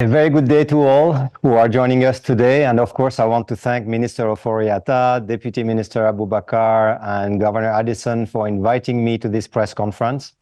A very good day to all who are joining us today. And of course, I want to thank Minister Ofori-Atta, Deputy Minister Abubakar, and Governor Addison for inviting me to this press conference.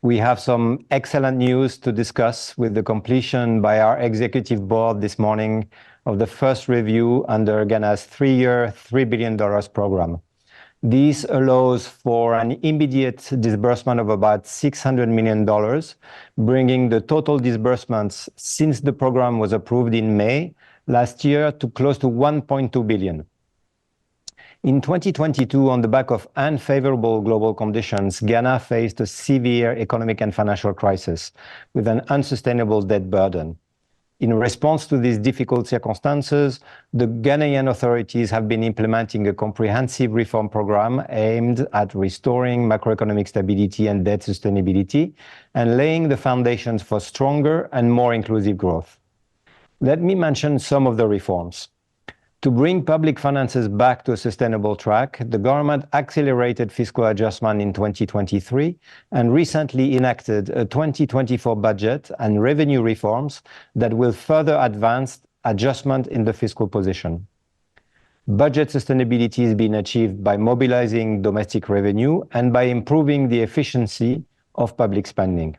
We have some excellent news to discuss with the completion by our executive board this morning of the first review under Ghana's 3-year, $3 billion program. This allows for an immediate disbursement of about $600 million, bringing the total disbursements since the program was approved in May last year to close to $1.2 billion. In 2022, on the back of unfavorable global conditions, Ghana faced a severe economic and financial crisis with an unsustainable debt burden. In response to these difficult circumstances, the Ghanaian authorities have been implementing a comprehensive reform program aimed at restoring macroeconomic stability and debt sustainability and laying the foundations for stronger and more inclusive growth. Let me mention some of the reforms. To bring public finances back to a sustainable track, the government accelerated fiscal adjustment in 2023 and recently enacted a 2024 budget and revenue reforms that will further advance adjustment in the fiscal position. Budget sustainability is being achieved by mobilizing domestic revenue and by improving the efficiency of public spending.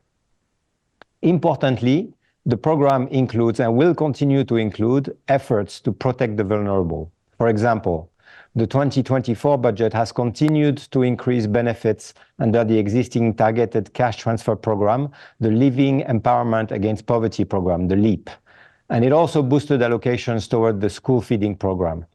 Importantly, the program includes and will continue to include efforts to protect the vulnerable. For example, the 2024 budget has continued to increase benefits under the existing targeted cash transfer program, the Living Empowerment Against Poverty program, the LEAP, and it also boosted allocations toward the school feeding program.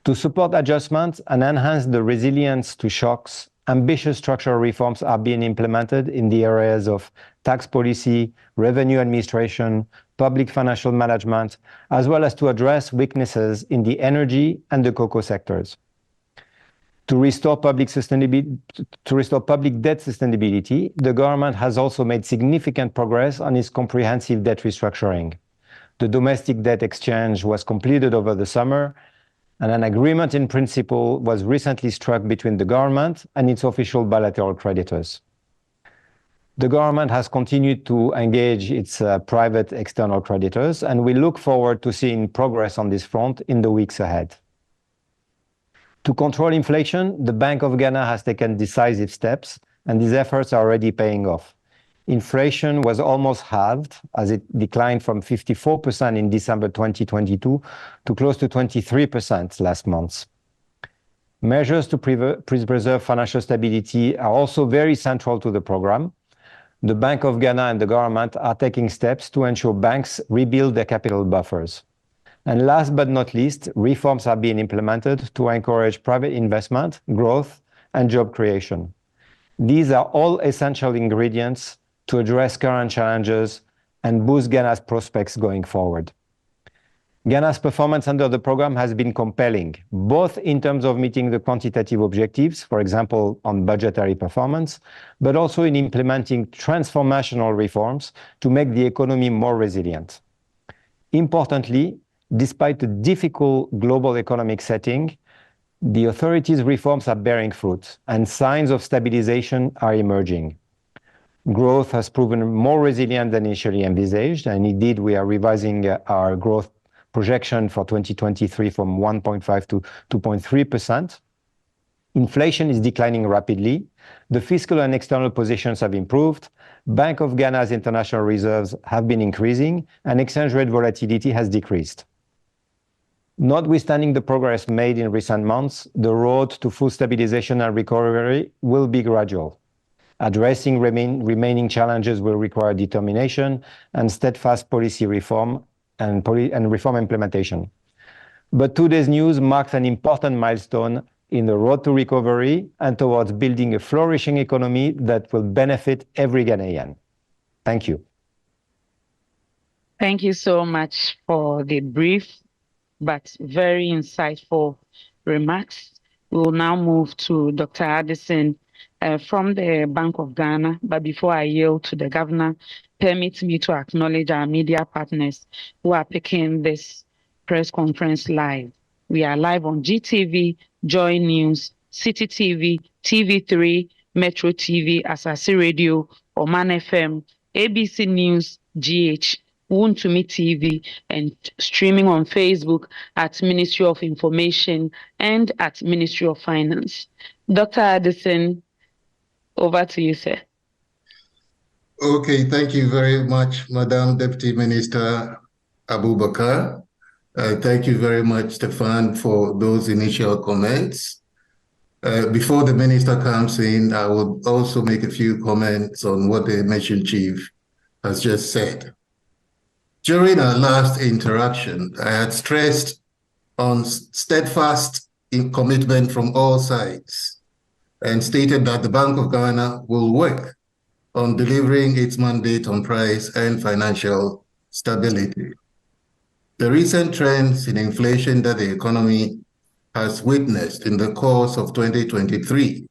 To support adjustments and enhance the resilience to shocks, ambitious structural reforms are being implemented in the areas of tax policy, revenue administration, public financial management, as well as to address weaknesses in the energy and the cocoa sectors. To restore public debt sustainability, the government has also made significant progress on its comprehensive debt restructuring. The domestic debt exchange was completed over the summer, and an agreement in principle was recently struck between the government and its official bilateral creditors. The government has continued to engage its private external creditors, and we look forward to seeing progress on this front in the weeks ahead. To control inflation, the Bank of Ghana has taken decisive steps, and these efforts are already paying off. Inflation was almost halved as it declined from 54% in December 2022 to close to 23% last month. Measures to preserve financial stability are also very central to the program. The Bank of Ghana and the government are taking steps to ensure banks rebuild their capital buffers. And last but not least, reforms are being implemented to encourage private investment, growth, and job creation. These are all essential ingredients to address current challenges and boost Ghana's prospects going forward. Ghana's performance under the program has been compelling, both in terms of meeting the quantitative objectives, for example, on budgetary performance, but also in implementing transformational reforms to make the economy more resilient. Importantly, despite the difficult global economic setting, the authorities' reforms are bearing fruit and signs of stabilization are emerging. Growth has proven more resilient than initially envisaged, and indeed we are revising our growth projection for 2023 from 1.5 to 2.3%. Inflation is declining rapidly. The fiscal and external positions have improved. Bank of Ghana's international reserves have been increasing, and exchange rate volatility has decreased. Notwithstanding the progress made in recent months, the road to full stabilization and recovery will be gradual. Addressing remaining challenges will require determination and steadfast policy reform and reform implementation. But today's news marks an important milestone in the road to recovery and towards building a flourishing economy that will benefit every Ghanaian. Thank you. Thank you so much for the brief but very insightful remarks. We will now move to Dr. Addison from the Bank of Ghana. But before I yield to the governor, permit me to acknowledge our media partners who are picking this press conference live. We are live on GTV, Joy News, City TV, TV3, Metro TV, Asasi Radio, Oman FM, ABC News, GH, Wuntumi TV, and streaming on Facebook at Ministry of Information and at Ministry of Finance. Dr. Addison, over to you, sir. Okay, thank you very much, Madam Deputy Minister Abubakar. Thank you very much, Stefan, for those initial comments. Before the minister comes in, I would also make a few comments on what the Mission Chief has just said. During our last interaction, I had stressed on steadfast commitment from all sides and stated that the Bank of Ghana will work on delivering its mandate on price and financial stability. The recent trends in inflation that the economy has witnessed in the course of 2023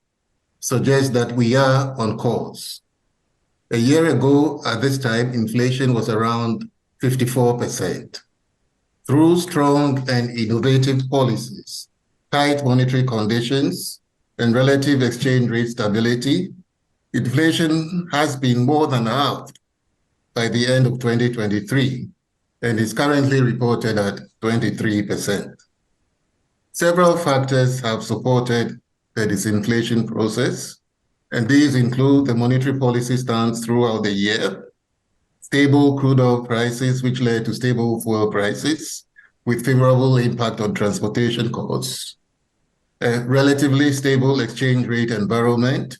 suggest that we are on course. A year ago, at this time, inflation was around 54%. Through strong and innovative policies, tight monetary conditions, and relative exchange rate stability, inflation has been more than halved by the end of 2023 and is currently reported at 23%. Several factors have supported the disinflation process, and these include the monetary policy stance throughout the year, stable crude oil prices, which led to stable fuel prices with favorable impact on transportation costs, a relatively stable exchange rate environment,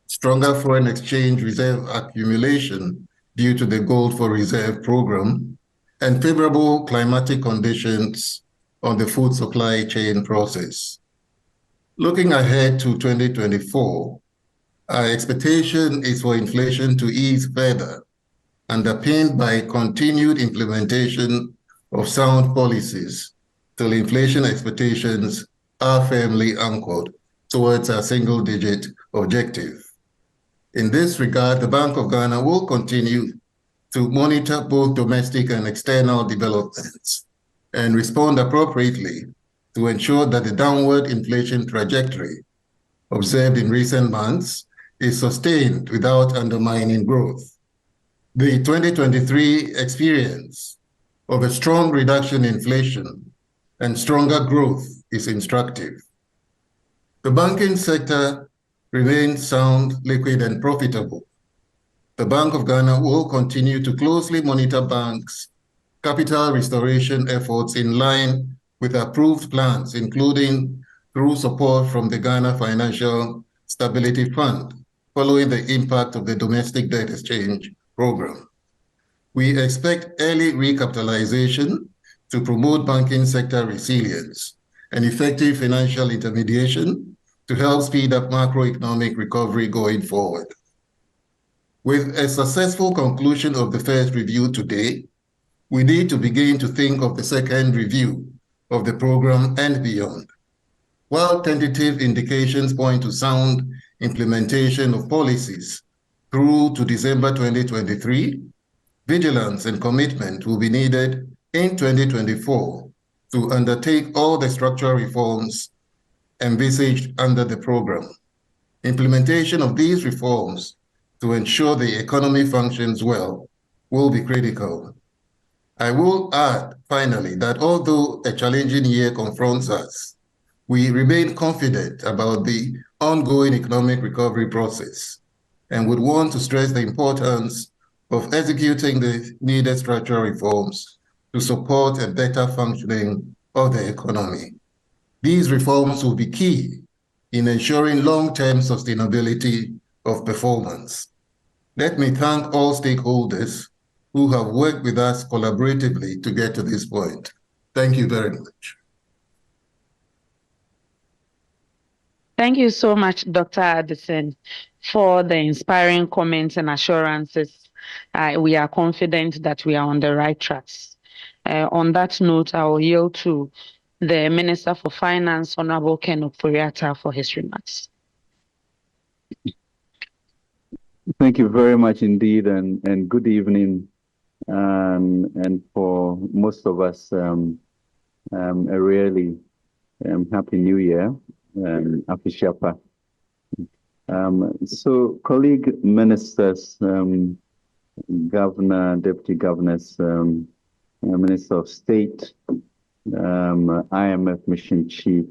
stronger foreign exchange reserve accumulation due to the Gold for Reserve program, and favorable climatic conditions on the food supply chain process. Looking ahead to 2024, our expectation is for inflation to ease further, underpinned by continued implementation of sound policies till inflation expectations are firmly anchored towards our single-digit objective. In this regard, the Bank of Ghana will continue to monitor both domestic and external developments and respond appropriately to ensure that the downward inflation trajectory observed in recent months is sustained without undermining growth. The 2023 experience of a strong reduction in inflation and stronger growth is instructive. The banking sector remains sound, liquid, and profitable. The Bank of Ghana will continue to closely monitor banks' capital restoration efforts in line with approved plans, including through support from the Ghana Financial Stability Fund, following the impact of the domestic debt exchange program. We expect early recapitalization to promote banking sector resilience and effective financial intermediation to help speed up macroeconomic recovery going forward. With a successful conclusion of the first review today, we need to begin to think of the second review of the program and beyond. While tentative indications point to sound implementation of policies through to December 2023, vigilance and commitment will be needed in 2024 to undertake all the structural reforms envisaged under the program. Implementation of these reforms to ensure the economy functions well will be critical. I will add, finally, that although a challenging year confronts us, we remain confident about the ongoing economic recovery process and would want to stress the importance of executing the needed structural reforms to support a better functioning of the economy. These reforms will be key in ensuring long-term sustainability of performance. Let me thank all stakeholders who have worked with us collaboratively to get to this point. Thank you very much. Thank you so much, Dr. Addison, for the inspiring comments and assurances. We are confident that we are on the right tracks. On that note, I will yield to the Minister for Finance, Honorable Ken Ofori-Atta, for his remarks. Thank you very much indeed, and good evening, and for most of us, a really happy New Year, Happy Shapa. So, colleague ministers, Governor, Deputy Governors, Minister of State, IMF Mission Chief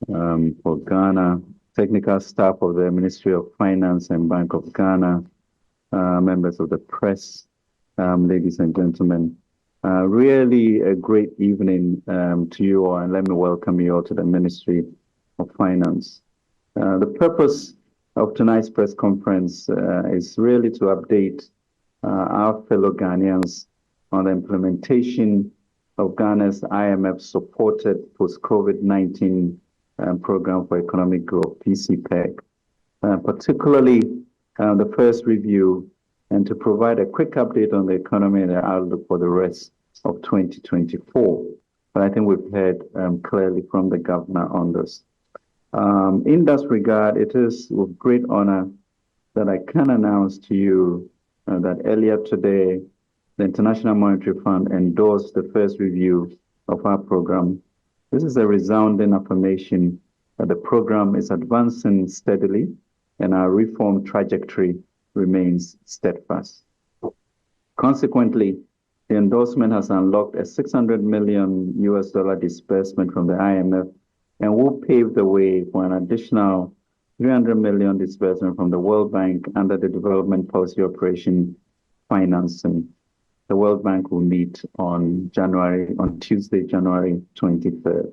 for Ghana, technical staff of the Ministry of Finance and Bank of Ghana, members of the press, ladies and gentlemen. Really a great evening to you all, and let me welcome you all to the Ministry of Finance. The purpose of tonight's press conference is really to update our fellow Ghanaians on the implementation of Ghana's IMF-supported post-COVID-19 program for economic growth, PCPEG, particularly the first review, and to provide a quick update on the economy and the outlook for the rest of 2024. But I think we've heard clearly from the governor on this. In that regard, it is with great honor that I can announce to you that earlier today, the International Monetary Fund endorsed the first review of our program. This is a resounding affirmation that the program is advancing steadily and our reform trajectory remains steadfast. Consequently, the endorsement has unlocked a $600 million disbursement from the IMF and will pave the way for an additional $300 million disbursement from the World Bank under the Development Policy Operation Financing. The World Bank will meet on Tuesday, January 23rd.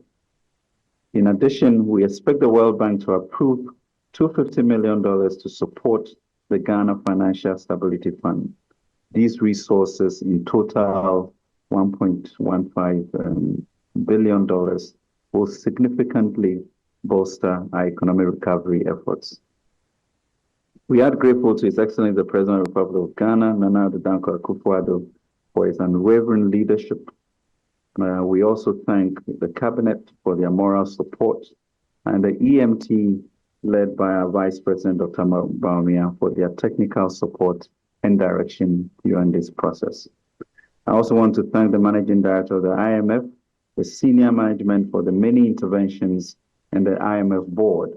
In addition, we expect the World Bank to approve $250 million to support the Ghana Financial Stability Fund. These resources in total $1.15 billion will significantly bolster our economic recovery efforts. We are grateful to His Excellency the President of the Republic of Ghana, Nana Addo Dankwa Akufo-Addo, for his unwavering leadership. We also thank the Cabinet for their moral support and the EMT led by our Vice President, Dr. Baumia, for their technical support and direction during this process. I also want to thank the Managing Director of the IMF, the senior management for the many interventions, and the IMF board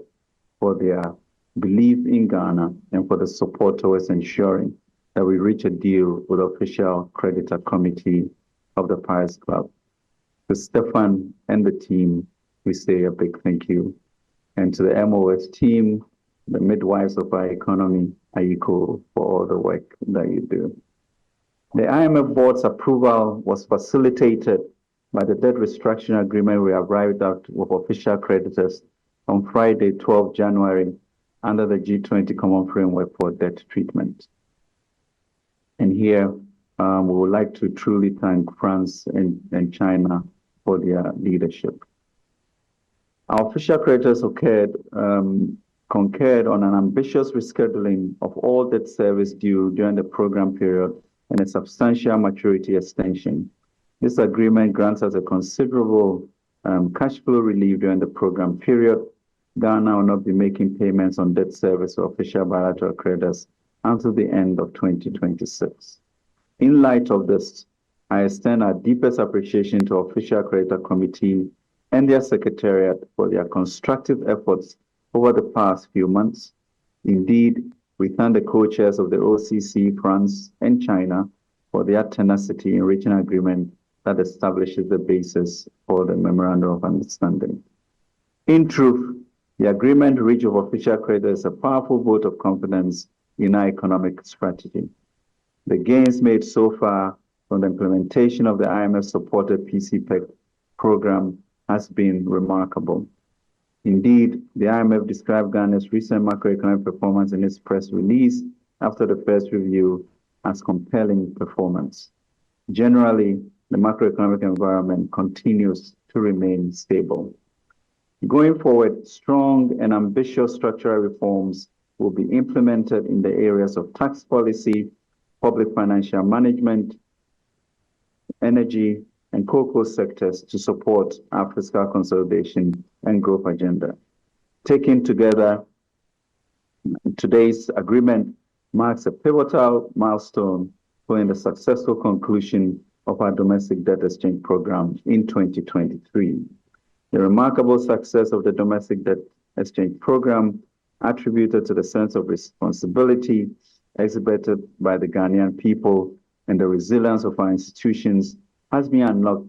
for their belief in Ghana and for the support towards ensuring that we reach a deal with the official creditor committee of the Paris Club. To Stefan and the team, we say a big thank you. And to the MOS team, the midwives of our economy, AICO, for all the work that you do. The IMF board's approval was facilitated by the debt restructuring agreement we arrived at with official creditors on Friday, 12 January, under the G20 Common Framework for Debt Treatment. And here, we would like to truly thank France and China for their leadership. Our official creditors concurred on an ambitious rescheduling of all debt service due during the program period and a substantial maturity extension. This agreement grants us a considerable cash flow relief during the program period. Ghana will not be making payments on debt service or official bilateral creditors until the end of 2026. In light of this, I extend our deepest appreciation to Official Creditor Committee and their Secretariat for their constructive efforts over the past few months. Indeed, we thank the co-chairs of the OCC, France, and China for their tenacity in reaching an agreement that establishes the basis for the Memorandum of Understanding. In truth, the agreement reached with official creditors is a powerful vote of confidence in our economic strategy. The gains made so far from the implementation of the IMF-supported PCPEG program has been remarkable. Indeed, the IMF described Ghana's recent macroeconomic performance in its press release after the first review as compelling performance. Generally, the macroeconomic environment continues to remain stable. Going forward, strong and ambitious structural reforms will be implemented in the areas of tax policy, public financial management, energy, and cocoa sectors to support our fiscal consolidation and growth agenda. Taken together, today's agreement marks a pivotal milestone following the successful conclusion of our domestic debt exchange program in 2023. The remarkable success of the domestic debt exchange program attributed to the sense of responsibility exhibited by the Ghanaian people and the resilience of our institutions has been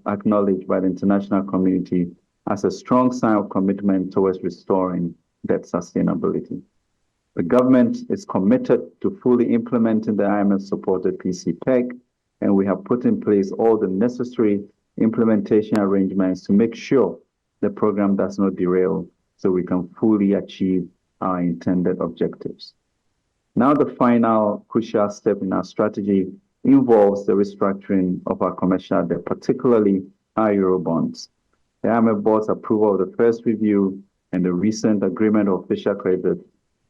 acknowledged by the international community as a strong sign of commitment towards restoring debt sustainability. The government is committed to fully implementing the IMF-supported PCPEG, and we have put in place all the necessary implementation arrangements to make sure the program does not derail so we can fully achieve our intended objectives. Now, the final crucial step in our strategy involves the restructuring of our commercial debt, particularly our Eurobonds. The IMF board's approval of the first review and the recent agreement of official credit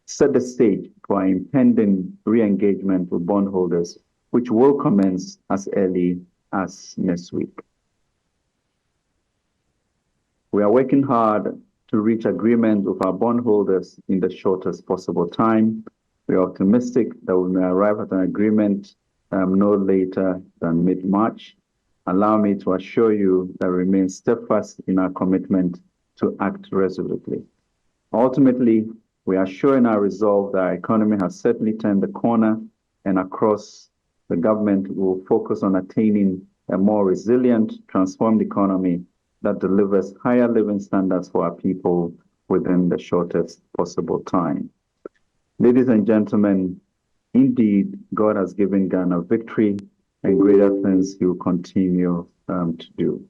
set the stage for our impending re-engagement with bondholders, which will commence as early as next week. We are working hard to reach agreement with our bondholders in the shortest possible time. We are optimistic that we may arrive at an agreement no later than mid-March. Allow me to assure you that we remain steadfast in our commitment to act resolutely. Ultimately, we are showing our resolve that our economy has certainly turned the corner, and across the government will focus on attaining a more resilient, transformed economy that delivers higher living standards for our people within the shortest possible time. Ladies and gentlemen, indeed, God has given Ghana victory, and greater things he will continue to do.